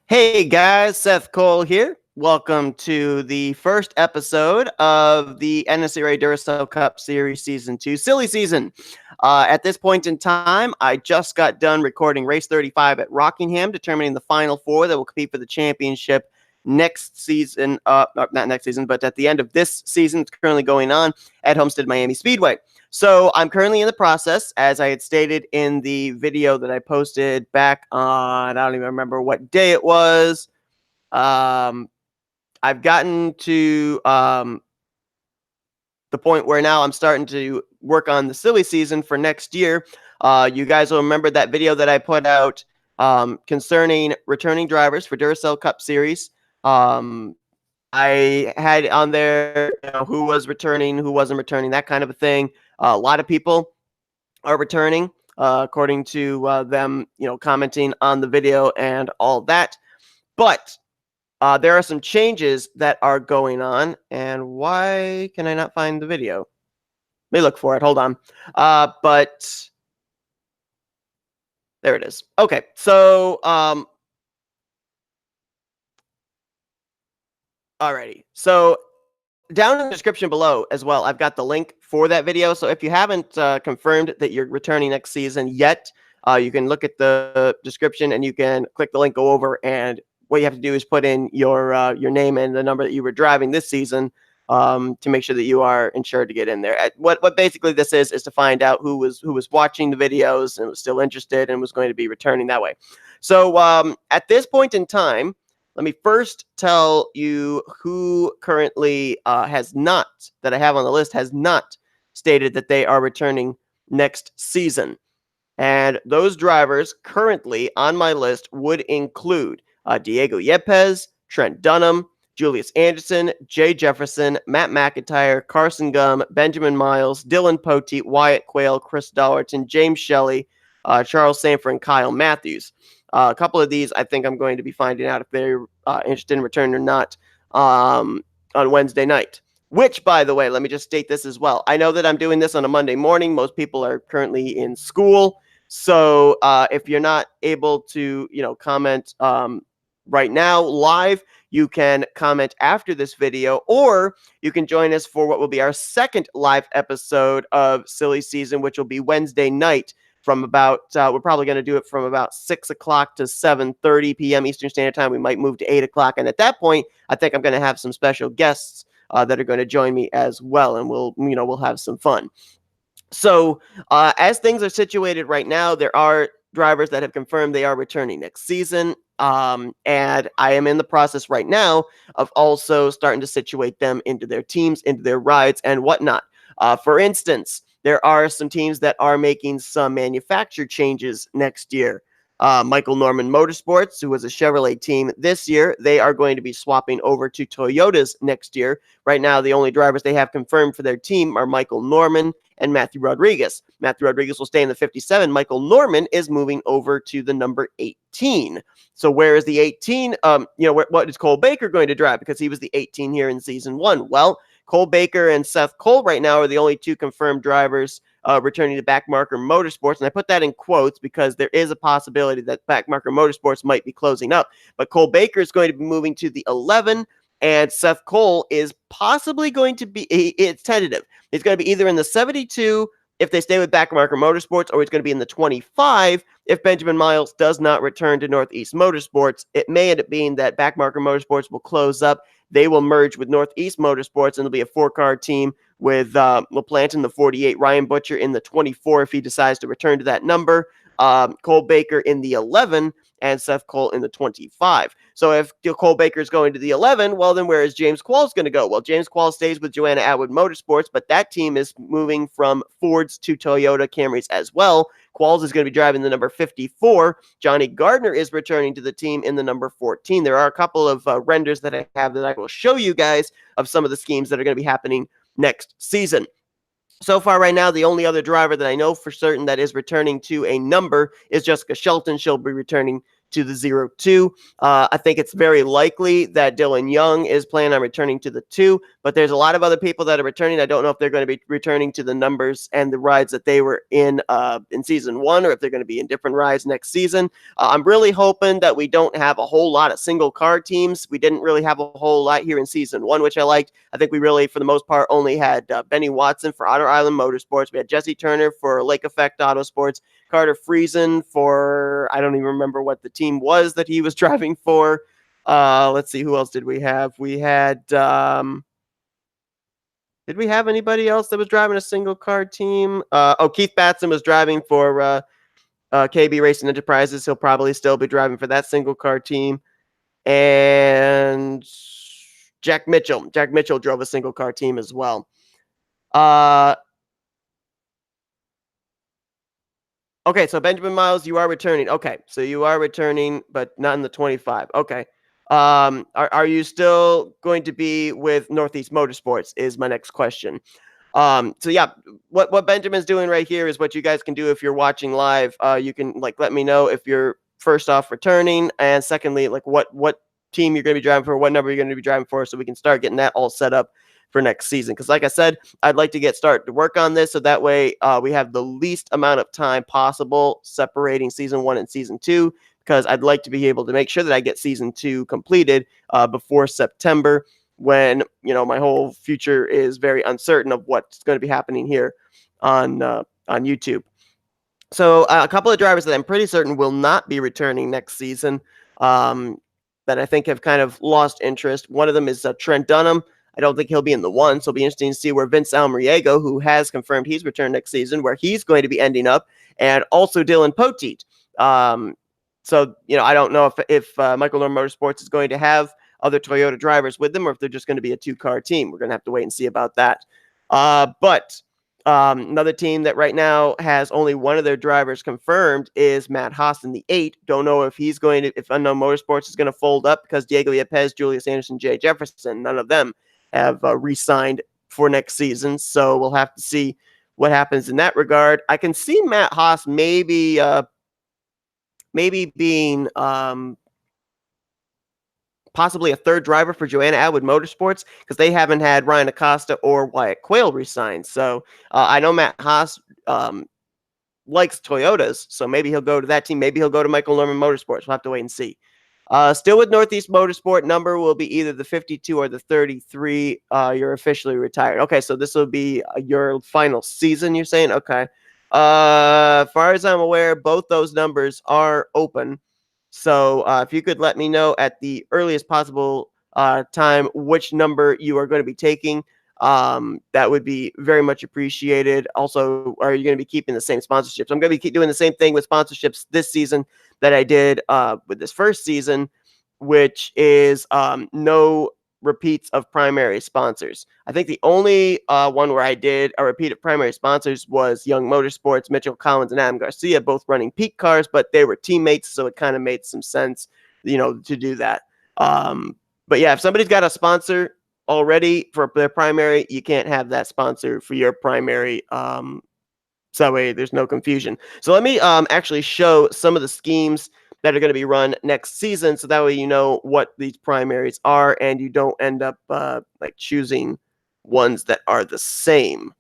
Hey guys, Seth Cole here. Welcome to the first episode of the NNSCRA Duracell Cup Series Season 2 Silly Season. At this point in time, I just got done recording race 35 at Rockingham, determining the final four that will compete for the championship next season. Not next season, but at the end of this season. It's currently going on at Homestead Miami Speedway. So I'm currently in the process, as I had stated in the video that I posted back on, I don't even remember what day it was. I've gotten to the point where now I'm starting to work on the silly season for next year. You guys will remember that video that I put out concerning returning drivers for Duracell Cup Series. I had on there, who was returning, who wasn't returning, that kind of a thing. A lot of people are returning, according to them, commenting on the video and all that. But there are some changes that are going on. And why can I not find the video? Let me look for it. Hold on. But there it is. Okay, so alrighty. So down in the description below as well, I've got the link for that video. So if you haven't confirmed that you're returning next season yet, you can look at the description and you can click the link, go over, and what you have to do is put in your name and the number that you were driving this season to make sure that you are insured to get in there. What basically this is to find out who was watching the videos and was still interested and was going to be returning that way. So at this point in time, let me first tell you who currently has not, that I have on the list, has not stated that they are returning next season. And those drivers currently on my list would include Diego Yepes, Trent Dunham, Julius Anderson, Jay Jefferson, Matt McIntyre, Carson Gum, Benjamin Miles, Dylan Poteet, Wyatt Quayle, Chris Dollarton, James Shelley, Charles Sanford, and Kyle Matthews. A couple of these, I think I'm going to be finding out if they're interested in returning or not on Wednesday night. Which, by the way, let me just state this as well. I know that I'm doing this on a Monday morning. Most people are currently in school. So if you're not able to, comment right now live, you can comment after this video, or you can join us for what will be our second live episode of Silly Season, which will be Wednesday night. From about, we're probably going to do it from about 6 o'clock to 7:30 p.m. Eastern Standard Time. We might move to 8 o'clock. And at that point, I think I'm going to have some special guests that are going to join me as well. And we'll have some fun. So as things are situated right now, there are drivers that have confirmed they are returning next season. And I am in the process right now of also starting to situate them into their teams, into their rides and whatnot. For instance, there are some teams that are making some manufacturer changes next year. Michael Norman Motorsports, who was a Chevrolet team this year, they are going to be swapping over to Toyotas next year. Right now, the only drivers they have confirmed for their team are Michael Norman and Matthew Rodriguez. Matthew Rodriguez will stay in the 57. Michael Norman is moving over to the number 18. So where is the 18? What is Cole Baker going to drive? Because he was the 18 here in season 1. Well, Cole Baker and Seth Cole right now are the only two confirmed drivers returning to Backmarker Motorsports. And I put that in quotes because there is a possibility that Backmarker Motorsports might be closing up. But Cole Baker is going to be moving to the 11, and Seth Cole is possibly going to be, it's tentative. He's going to be either in the 72 if they stay with Backmarker Motorsports, or he's going to be in the 25 if Benjamin Miles does not return to Northeast Motorsports. It may end up being that Backmarker Motorsports will close up. They will merge with Northeast Motorsports, and it'll be a 4-car team with LaPlante in the 48, Ryan Butcher in the 24 if he decides to return to that number, Cole Baker in the 11, and Seth Cole in the 25. So if Cole Baker is going to the 11, well, then where is James Qualls going to go? Well, James Qualls stays with Joanna Atwood Motorsports, but that team is moving from Fords to Toyota Camrys as well. Qualls is going to be driving the number 54. Johnny Gardner is returning to the team in the number 14. There are a couple of renders that I have that I will show you guys of some of the schemes that are going to be happening next season. So far right now, the only other driver that I know for certain that is returning to a number is Jessica Shelton. She'll be returning to the 0-2. I think it's very likely that Dylan Young is planning on returning to the 2, but there's a lot of other people that are returning. I don't know if they're going to be returning to the numbers and the rides that they were in season 1, or if they're going to be in different rides next season. I'm really hoping that we don't have a whole lot of single car teams. We didn't really have a whole lot here in season 1, which I liked. I think we really, for the most part, only had Benny Watson for Otter Island Motorsports. We had Jesse Turner for Lake Effect Autosports, Carter Friesen for, I don't even remember what the team was that he was driving for. Let's see, who else did we have? We had, did we have anybody else that was driving a single car team? Keith Batson was driving for KB Racing Enterprises. He'll probably still be driving for that single car team. And Jack Mitchell drove a single car team as well. Okay, so Benjamin Miles, you are returning. Okay, so you are returning, but not in the 25. Okay. Are you still going to be with Northeast Motorsports is my next question. So yeah, what Benjamin's doing right here is what you guys can do if you're watching live. You can let me know if you're first off returning, and secondly, what team you're going to be driving for, what number you're going to be driving for, so we can start getting that all set up for next season. Because like I said, I'd like to get started to work on this so that way we have the least amount of time possible separating season 1 and season 2. Because I'd like to be able to make sure that I get season 2 completed before September, when my whole future is very uncertain of what's going to be happening here on YouTube. So a couple of drivers that I'm pretty certain will not be returning next season, that I think have kind of lost interest. One of them is Trent Dunham. I don't think he'll be in the 1, so it'll be interesting to see where Vince Almariego, who has confirmed he's returned next season, where he's going to be ending up, and also Dylan Poteet. So I don't know if Michael Norman Motorsports is going to have other Toyota drivers with them, or if they're just going to be a 2-car team. We're going to have to wait and see about that. But another team that right now has only one of their drivers confirmed is Matt Haas in the 8. Don't know if if Unknown Motorsports is going to fold up, because Diego Yepes, Julius Anderson, Jay Jefferson, none of them have re-signed for next season. So we'll have to see what happens in that regard. I can see Matt Haas maybe being possibly a third driver for Joanna Atwood Motorsports, because they haven't had Ryan Acosta or Wyatt Quayle resign. So I know Matt Haas likes Toyotas, so maybe he'll go to that team. Maybe he'll go to Michael Norman Motorsports. We'll have to wait and see. Still with Northeast Motorsport, number will be either the 52 or the 33. You're officially retired. Okay, so this will be your final season, you're saying? Okay. As far as I'm aware, both those numbers are open. So if you could let me know at the earliest possible time which number you are going to be taking, that would be very much appreciated. Also, are you going to be keeping the same sponsorships? I'm going to be doing the same thing with sponsorships this season that I did with this first season, which is no repeats of primary sponsors. I think the only one where I did a repeat of primary sponsors was Young Motorsports, Mitchell Collins and Adam Garcia, both running peak cars, but they were teammates, so it kind of made some sense, to do that. But yeah, if somebody's got a sponsor already for their primary, you can't have that sponsor for your primary. So that way there's no confusion. So let me actually show some of the schemes that are going to be run next season, so that way you know what these primaries are and you don't end up choosing ones that are the same.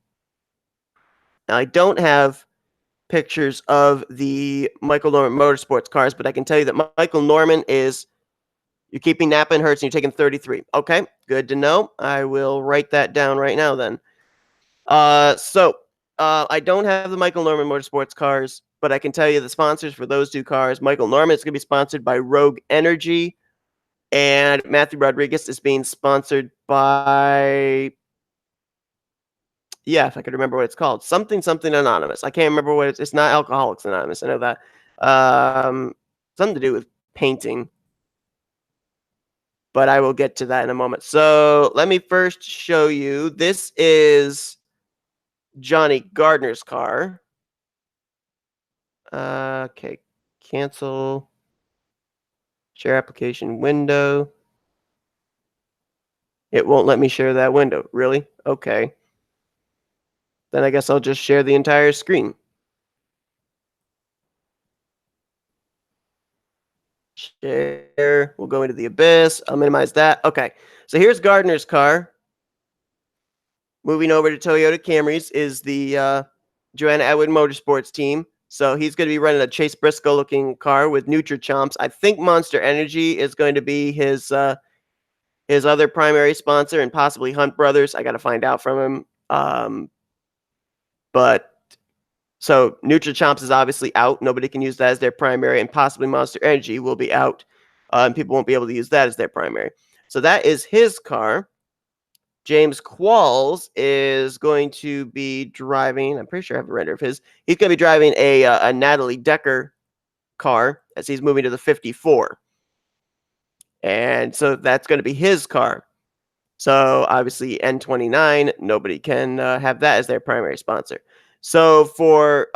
Now, I don't have pictures of the Michael Norman Motorsports cars, but I can tell you that Michael Norman you're keeping Napa and Hertz, and you're taking 33. Okay, good to know. I will write that down right now then. So I don't have the Michael Norman Motorsports cars, but I can tell you the sponsors for those 2 cars. Michael Norman is going to be sponsored by Rogue Energy, and Matthew Rodriguez is being sponsored by, if I could remember what it's called, something Anonymous. I can't remember what it's not Alcoholics Anonymous. I know that. Something to do with painting, but I will get to that in a moment. So let me first show you. This is Johnny Gardner's car. Okay, cancel. Share application window. It won't let me share that window. Really? Okay. Then I guess I'll just share the entire screen. share. We'll go into the abyss. I'll minimize that. Okay. So here's Gardner's car. Moving over to Toyota Camrys is the Joanna Edward Motorsports team. So he's going to be running a Chase Briscoe looking car with Nutrichomps. I think Monster Energy is going to be his other primary sponsor, and possibly Hunt Brothers. I got to find out from him. But so Nutrichomps is obviously out. Nobody can use that as their primary, and possibly Monster Energy will be out. And people won't be able to use that as their primary. So that is his car. James Qualls is going to be driving. I'm pretty sure I have a render of his. He's going to be driving a Natalie Decker car as he's moving to the 54. And so that's going to be his car. So obviously N29, nobody can have that as their primary sponsor. So for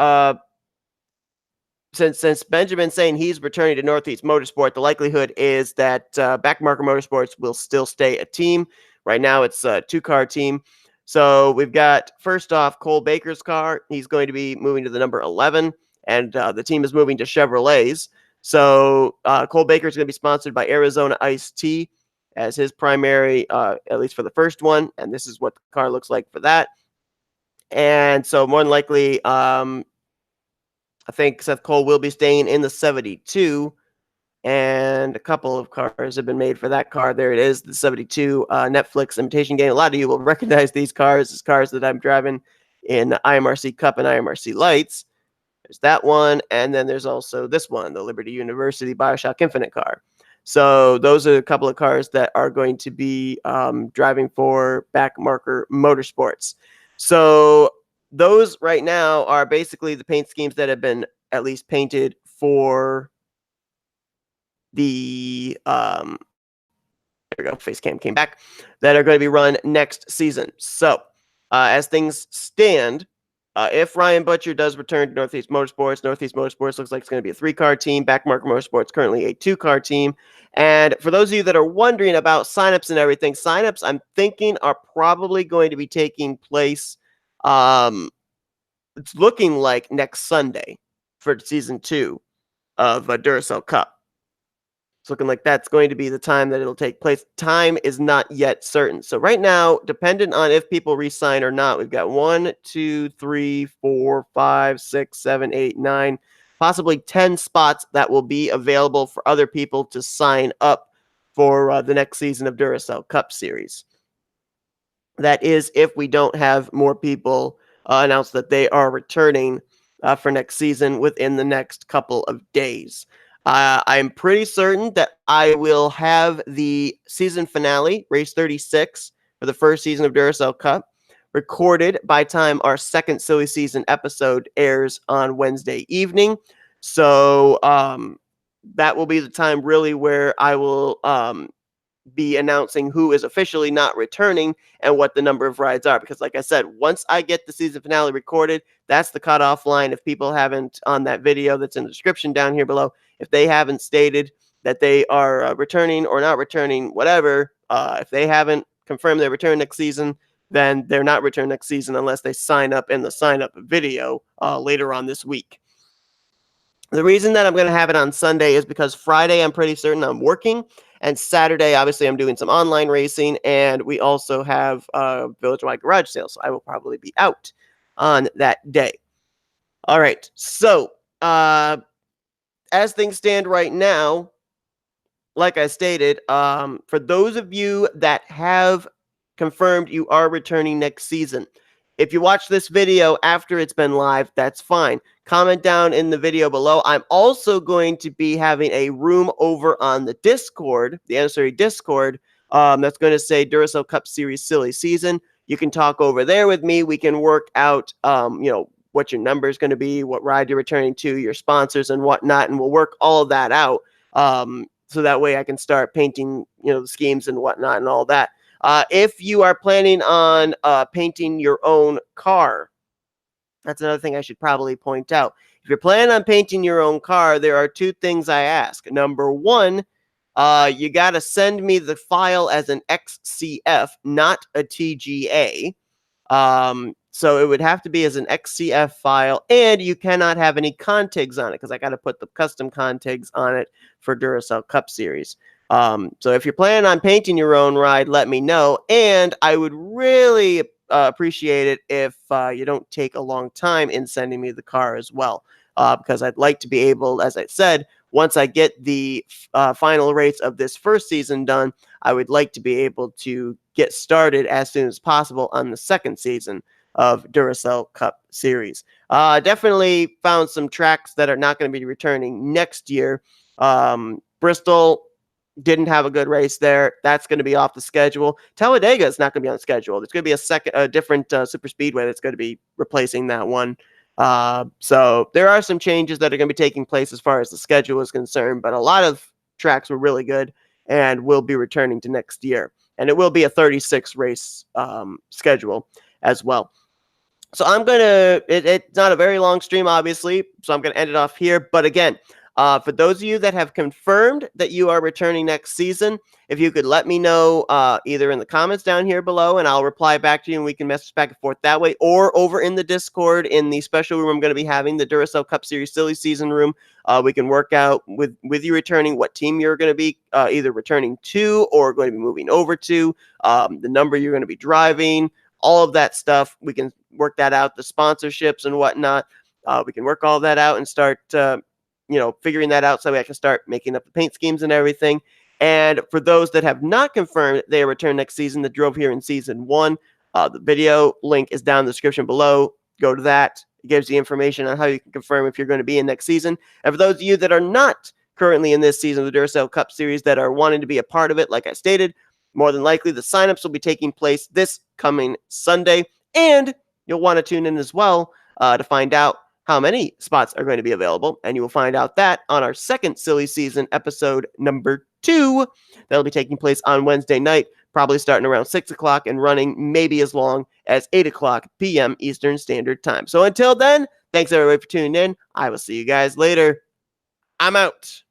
since Benjamin's saying he's returning to Northeast Motorsport, the likelihood is that Backmarker Motorsports will still stay a team. Right now it's a 2-car team. So we've got, first off, Cole Baker's car. He's going to be moving to the number 11, and the team is moving to Chevrolets. So Cole Baker is going to be sponsored by Arizona Iced Tea as his primary, at least for the first one. And this is what the car looks like for that. And so more than likely, I think Seth Cole will be staying in the 72. And a couple of cars have been made for that car. There it is, the 72 Netflix Imitation Game. A lot of you will recognize these cars as cars that I'm driving in IMRC Cup and IMRC Lights. There's that one. And then there's also this one, the Liberty University BioShock Infinite car. So those are a couple of cars that are going to be driving for Backmarker Motorsports. So those right now are basically the paint schemes that have been at least painted for the there we go, face cam came back, that are going to be run next season. So as things stand, if Ryan Butcher does return to Northeast Motorsports looks like it's going to be a 3-car team. Backmarker Motorsports currently a 2-car team. And for those of you that are wondering about signups and everything, signups I'm thinking are probably going to be taking place. It's looking like next Sunday for season 2 of Duracell Cup. It's looking like that's going to be the time that it'll take place. Time is not yet certain. So right now, dependent on if people re-sign or not, we've got 1, 2, 3, 4, 5, 6, 7, 8, 9, possibly 10 spots that will be available for other people to sign up for the next season of Duracell Cup Series. That is if we don't have more people announce that they are returning for next season within the next couple of days. I'm pretty certain that I will have the season finale, race 36, for the first season of Duracell Cup, recorded by time our second silly season episode airs on Wednesday evening. So that will be the time really where I will be announcing who is officially not returning and what the number of rides are. Because like I said, once I get the season finale recorded, that's the cutoff line. If people haven't, on that video that's in the description down here below, if they haven't stated that they are returning or not returning, whatever, if they haven't confirmed their return next season, then they're not returning next season unless they sign up in the sign up video later on this week. The reason that I'm going to have it on Sunday is because Friday, I'm pretty certain I'm working. And Saturday, obviously, I'm doing some online racing. And we also have village-wide garage sales. So I will probably be out on that day. All right. So as things stand right now, like I stated, for those of you that have confirmed you are returning next season, if you watch this video after it's been live, that's fine. Comment down in the video below. I'm also going to be having a room over on the Discord, the NNSCRA Discord, that's going to say Duracell Cup Series Silly Season. You can talk over there with me. We can work out, what your number is going to be, what ride you're returning to, your sponsors and whatnot, and we'll work all of that out. So that way I can start painting, the schemes and whatnot and all that. If you are planning on painting your own car, that's another thing I should probably point out. If you're planning on painting your own car, there are 2 things I ask. Number 1, you got to send me the file as an XCF, not a TGA. So it would have to be as an XCF file, and you cannot have any contigs on it because I got to put the custom contigs on it for Duracell Cup Series. So if you're planning on painting your own ride, let me know. And I would really appreciate it if you don't take a long time in sending me the car as well, because I'd like to be able, as I said, once I get the final rates of this first season done, I would like to be able to get started as soon as possible on the second season of Duracell Cup Series. Definitely found some tracks that are not going to be returning next year. Bristol didn't have a good race there. That's going to be off the schedule. Talladega is not going to be on the schedule. There's going to be a different super speedway that's going to be replacing that one. So there are some changes that are going to be taking place as far as the schedule is concerned, but a lot of tracks were really good and will be returning to next year. And it will be a 36 race schedule as well. So I'm going to, it's not a very long stream, obviously, so I'm going to end it off here. But again, for those of you that have confirmed that you are returning next season, if you could let me know either in the comments down here below, and I'll reply back to you, and we can message back and forth that way, or over in the Discord in the special room I'm going to be having, the Duracell Cup Series Silly Season room. We can work out with you returning what team you're going to be either returning to or going to be moving over to, the number you're going to be driving, all of that stuff. We can work that out, the sponsorships and whatnot. We can work all that out and start figuring that out so I can start making up the paint schemes and everything. And for those that have not confirmed they return next season that drove here in season 1, the video link is down in the description below. Go to that. It gives you information on how you can confirm if you're going to be in next season. And for those of you that are not currently in this season of the Duracell Cup Series that are wanting to be a part of it, like I stated, more than likely the signups will be taking place this coming Sunday. And you'll want to tune in as well to find out how many spots are going to be available. And you will find out that on our second Silly Season episode number 2. That'll be taking place on Wednesday night, probably starting around 6 o'clock and running maybe as long as 8 o'clock p.m. Eastern Standard Time. So until then, thanks everybody for tuning in. I will see you guys later. I'm out.